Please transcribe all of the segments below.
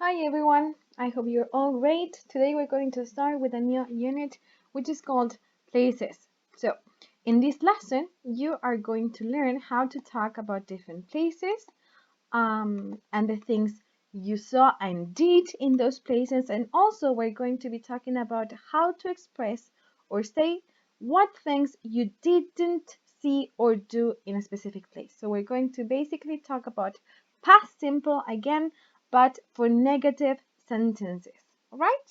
Hi everyone, I hope you're all great. Today we're going to start with a new unit which is called places. So, in this lesson, you are going to learn how to talk about different places and the things you saw and did in those places. And also, we're going to be talking about how to express or say what things you didn't see or do in a specific place. So, we're going to basically talk about past simple again, but for negative sentences. All right?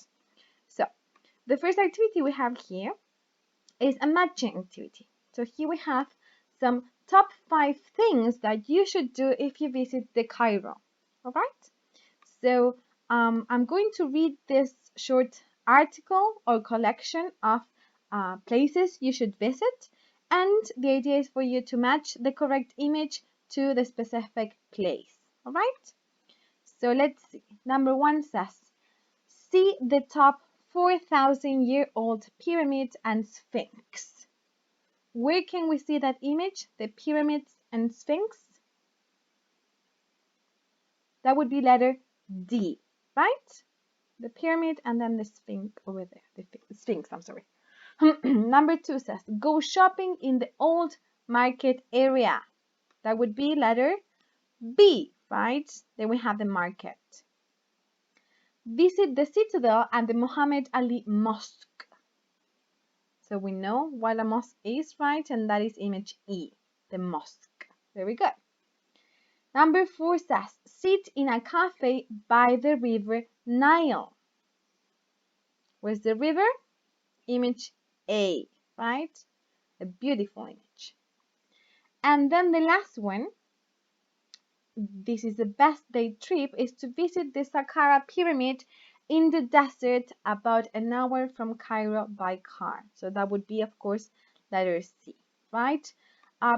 So, the first activity we have here is a matching activity. So, here we have some top 5 things that you should do if you visit the Cairo. All right? So, I'm going to read this short article or collection of places you should visit, and the idea is for you to match the correct image to the specific place. All right? So let's see. Number 1 says, see the top 4,000-year-old pyramid and sphinx. Where can we see that image? The pyramids and sphinx? That would be letter D, right? The pyramid and then the sphinx over there. The sphinx, I'm sorry. Number 2 says, go shopping in the old market area. That would be letter B, right? Then we have the market. Visit the citadel and the Muhammad Ali Mosque. So we know what a mosque is, right? And that is image E, the mosque. Very good. Number 4 says, sit in a cafe by the river Nile. Where's the river? Image A, right? A beautiful image. And then the last one, this is the best day trip, is to visit the Saqqara Pyramid in the desert about an hour from Cairo by car. So that would be, of course, letter C, right?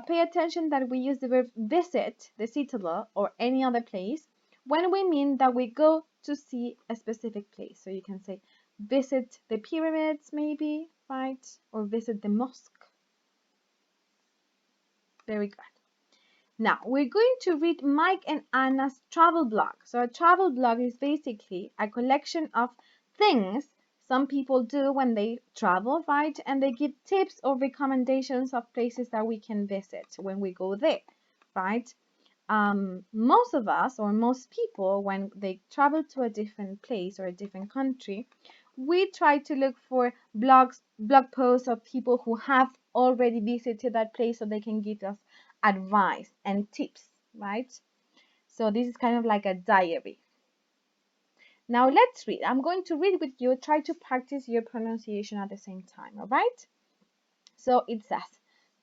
Pay attention that we use the verb visit the citadel or any other place when we mean that we go to see a specific place. So you can say visit the pyramids maybe, right? Or visit the mosque. Very good. Now, we're going to read Mike and Anna's travel blog. So, a travel blog is basically a collection of things some people do when they travel, right? And they give tips or recommendations of places that we can visit when we go there, right? Most of us, or most people, when they travel to a different place or a different country, we try to look for blog posts of people who have already visited that place so they can give us advice and tips, right? So this is kind of like a diary. Now let's read. I'm going to read with you. Try to practice your pronunciation at the same time, all right? So it says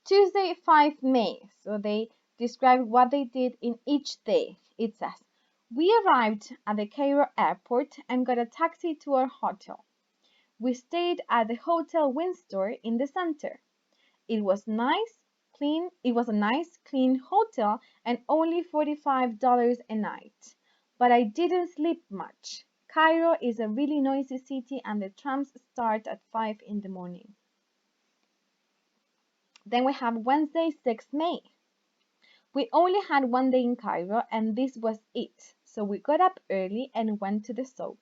Tuesday, 5 May. So they describe what they did in each day. It says, we arrived at the Cairo airport and got a taxi to our hotel. We stayed at the Hotel Windsor in the center. It was nice, clean. It was a nice, clean hotel and only $45 a night. But I didn't sleep much. Cairo is a really noisy city and the trams start at 5 in the morning. Then we have Wednesday, 6th May. We only had one day in Cairo and this was it. So we got up early and went to the souk,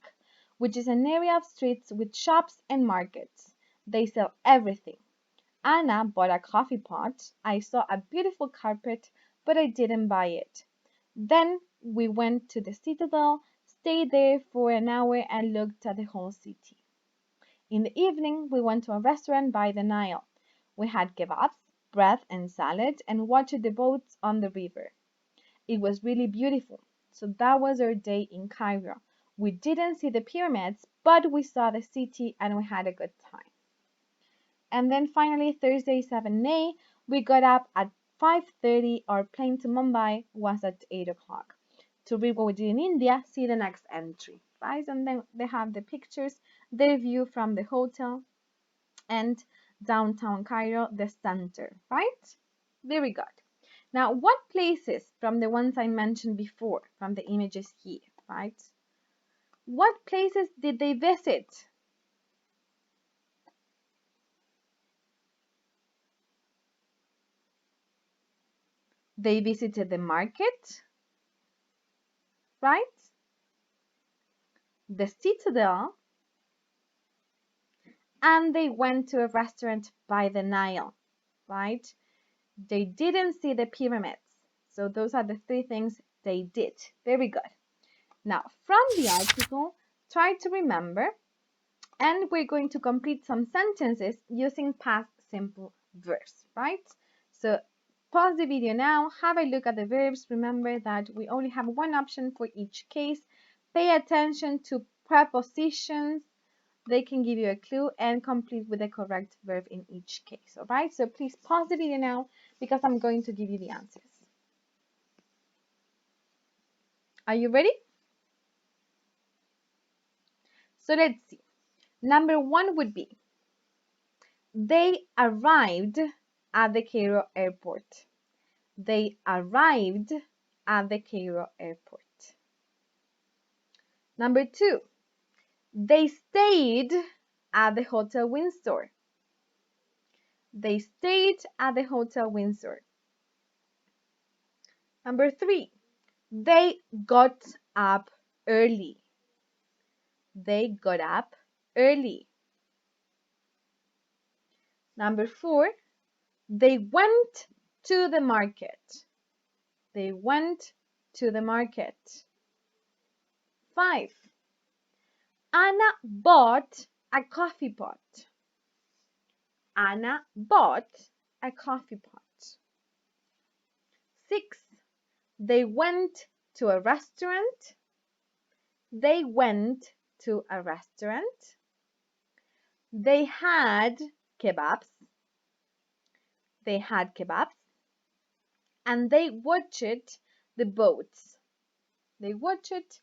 which is an area of streets with shops and markets. They sell everything. Anna bought a coffee pot. I saw a beautiful carpet, but I didn't buy it. Then we went to the citadel, stayed there for an hour and looked at the whole city. In the evening, we went to a restaurant by the Nile. We had kebabs, bread and salad, and watched the boats on the river. It was really beautiful. So that was our day in Cairo. We didn't see the pyramids, but we saw the city and we had a good time. And then finally, Thursday, 7 May, we got up at 5:30. Our plane to Mumbai was at 8 o'clock. To read what we did in India, see the next entry, right? And then they have the pictures, their view from the hotel and downtown Cairo, the center, right? Very good. Now, what places from the ones I mentioned before, from the images here, right? What places did they visit? They visited the market, right? the citadel, and they went to a restaurant by the Nile, right? They didn't see the pyramids. So those are the three things they did. Very good. Now, from the article, try to remember, and we're going to complete some sentences using past simple verbs, right? So pause the video now, have a look at the verbs. Remember that we only have one option for each case. Pay attention to prepositions. They can give you a clue, and complete with the correct verb in each case, all right? So please pause the video now because I'm going to give you the answers. Are you ready? So let's see. Number one would be, they arrived at the Cairo airport. They arrived at the Cairo airport. Number two, they stayed at the Hotel Windsor. They stayed at the Hotel Windsor. Number three, they got up early. They got up early. Number four, they went to the market. They went to the market. 5. Anna bought a coffee pot. Anna bought a coffee pot. 6. They went to a restaurant. They went to a restaurant. They had kebabs. They had kebabs. And they watched the boats. They watched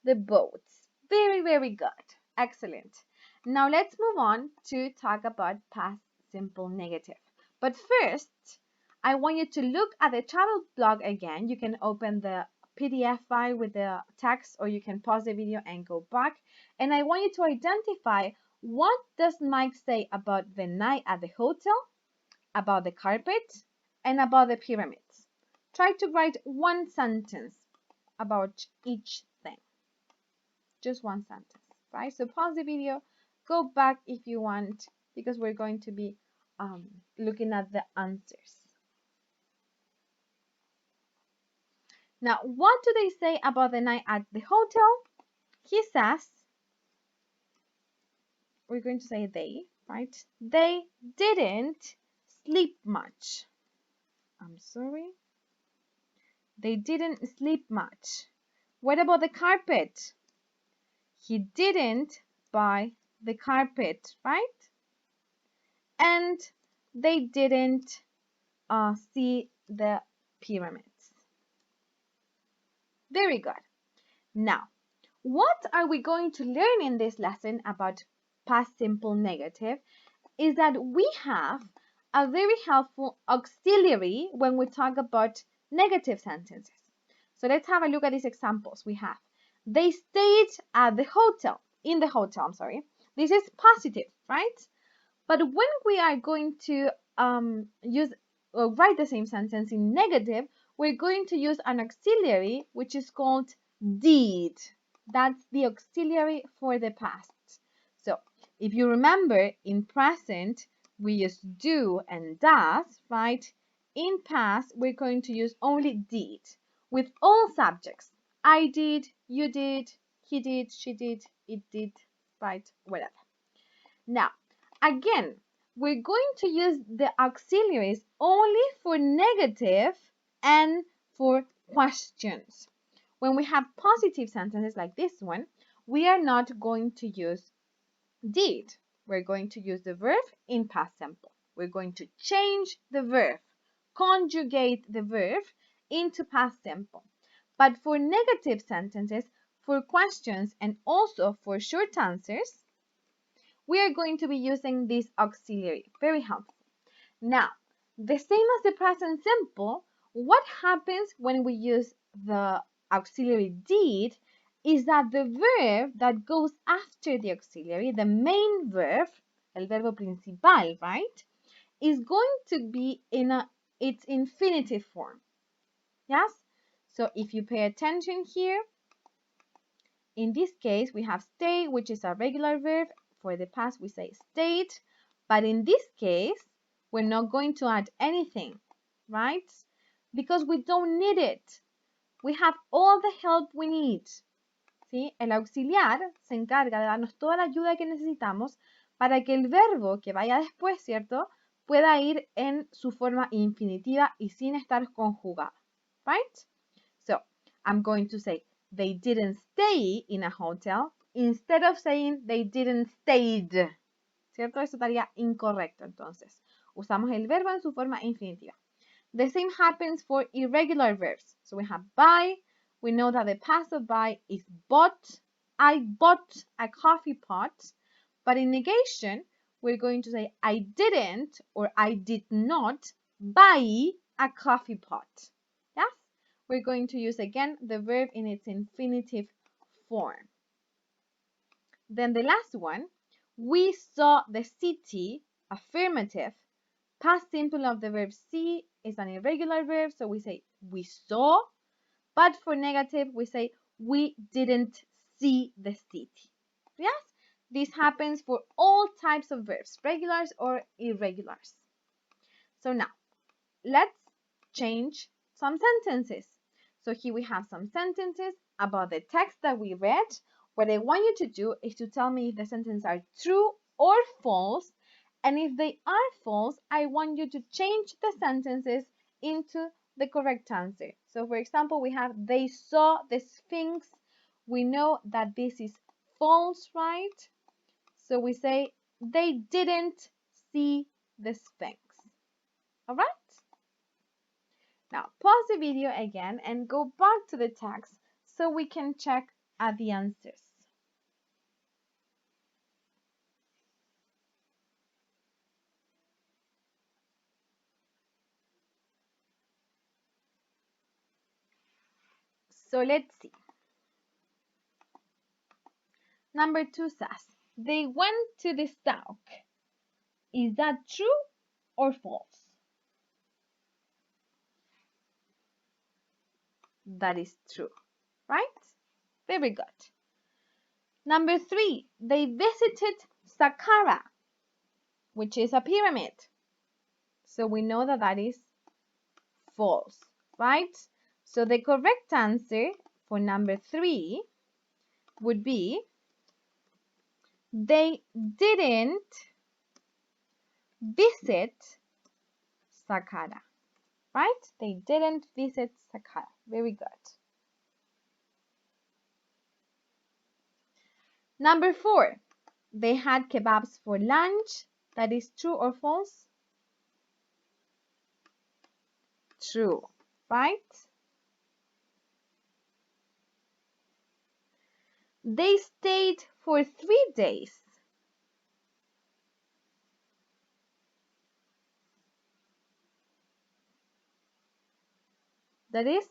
the boats. Very, very good. Excellent. Now let's move on to talk about past simple negative. But first, I want you to look at the travel blog again. You can open the PDF file with the text, or you can pause the video and go back. And I want you to identify, what does Mike say about the night at the hotel, about the carpet, and about the pyramids. Try to write one sentence about each thing. Just one sentence, right? So pause the video, go back if you want, because we're going to be looking at the answers. Now, what do they say about the night at the hotel? He says, we're going to say they, right? They didn't sleep much. I'm sorry. They didn't sleep much. What about the carpet? He didn't buy the carpet, right? And they didn't see the pyramids. Very good. Now, what are we going to learn in this lesson about past simple negative is that we have a very helpful auxiliary when we talk about negative sentences. So let's have a look at these examples we have. They stayed at the hotel, in the hotel, I'm sorry. This is positive, right? But when we are going to use or write the same sentence in negative, we're going to use an auxiliary which is called did. That's the auxiliary for the past. So if you remember, in present, we use do and does, right? In past, we're going to use only did with all subjects. I did, you did, he did, she did, it did, right? Whatever. Now, again, we're going to use the auxiliaries only for negative and for questions. When we have positive sentences like this one, we are not going to use did. We're going to use the verb in past simple. We're going to change the verb, conjugate the verb into past simple. But for negative sentences, for questions, and also for short answers, we are going to be using this auxiliary. Very helpful. Now, the same as the present simple, what happens when we use the auxiliary did is that the verb that goes after the auxiliary, the main verb, el verbo principal, right, is going to be in its infinitive form. Yes? So if you pay attention here, in this case, we have stay, which is a regular verb. For the past, we say stayed. But in this case, we're not going to add anything, right? Because we don't need it. We have all the help we need. ¿Sí? El auxiliar se encarga de darnos toda la ayuda que necesitamos para que el verbo que vaya después, ¿cierto?, pueda ir en su forma infinitiva y sin estar conjugada, right? So, I'm going to say, they didn't stay in a hotel instead of saying they didn't stayed, ¿cierto? Eso estaría incorrecto, entonces. Usamos el verbo en su forma infinitiva. The same happens for irregular verbs. So we have buy. We know that the past of buy is bought. I bought a coffee pot. But in negation, we're going to say I didn't or I did not buy a coffee pot. Yes? We're going to use again the verb in its infinitive form. Then the last one, we saw the city, affirmative. Past simple of the verb see is an irregular verb, so we say we saw. But for negative, we say we didn't see the city. Yes? This happens for all types of verbs, regulars or irregulars. So now, let's change some sentences. So here we have some sentences about the text that we read. What I want you to do is to tell me if the sentences are true or false. And if they are false, I want you to change the sentences into the correct answer. So for example, we have they saw the Sphinx. We know that this is false, right? So we say they didn't see the Sphinx. All right? Now pause the video again and go back to the text so we can check at the answers. So let's see. Number 2 says, they went to the stock. Is that true or false? That is true, right? Very good. Number 3, they visited Saqqara, which is a pyramid. So we know that that is false, right? So the correct answer for number 3 would be they didn't visit Saqqara, right? They didn't visit Saqqara. Very good. Number 4, they had kebabs for lunch. That is true or false? True, right? They stayed for 3 days. That is,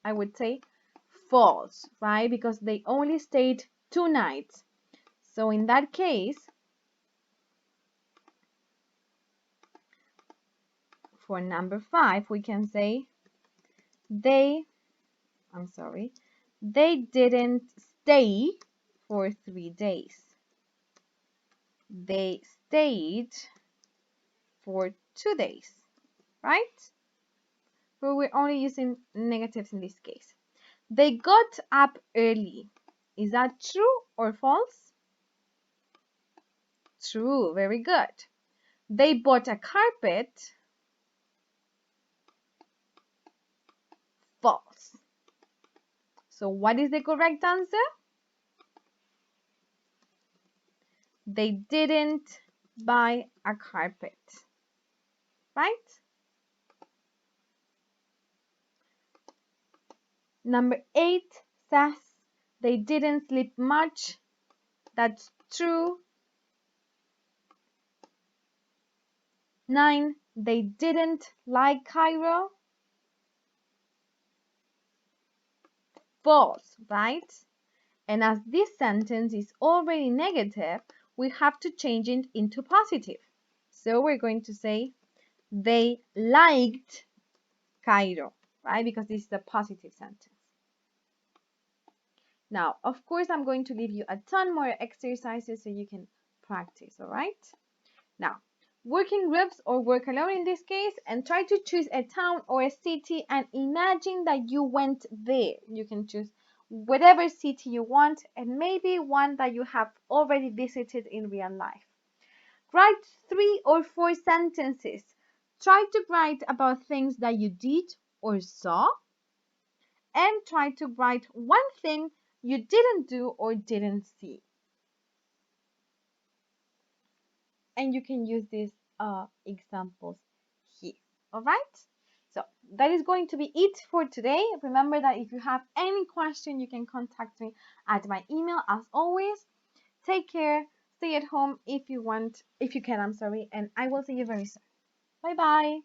I would say, false, right? Because they only stayed 2 nights. So in that case, for number 5, we can say they didn't stay for 3 days. They stayed for 2 days, right? But we're only using negatives in this case. They got up early. Is that true or false? True, very good. They bought a carpet. False. So what is the correct answer? They didn't buy a carpet, right? Number 8 says they didn't sleep much. That's true. 9, they didn't like Cairo. False, right? And as this sentence is already negative, we have to change it into positive. So we're going to say they liked Cairo, right? Because this is a positive sentence. Now, of course, I'm going to give you a ton more exercises so you can practice, all right? Now, work in groups or work alone in this case, and try to choose a town or a city and imagine that you went there. You can choose whatever city you want and maybe one that you have already visited in real life. Write 3 or 4 sentences. Try to write about things that you did or saw, and try to write one thing you didn't do or didn't see. And you can use these examples here. All right? So that is going to be it for today. Remember that if you have any question, you can contact me at my email as always. Take care. Stay at home if you want, if you can, I'm sorry, and I will see you very soon. Bye bye.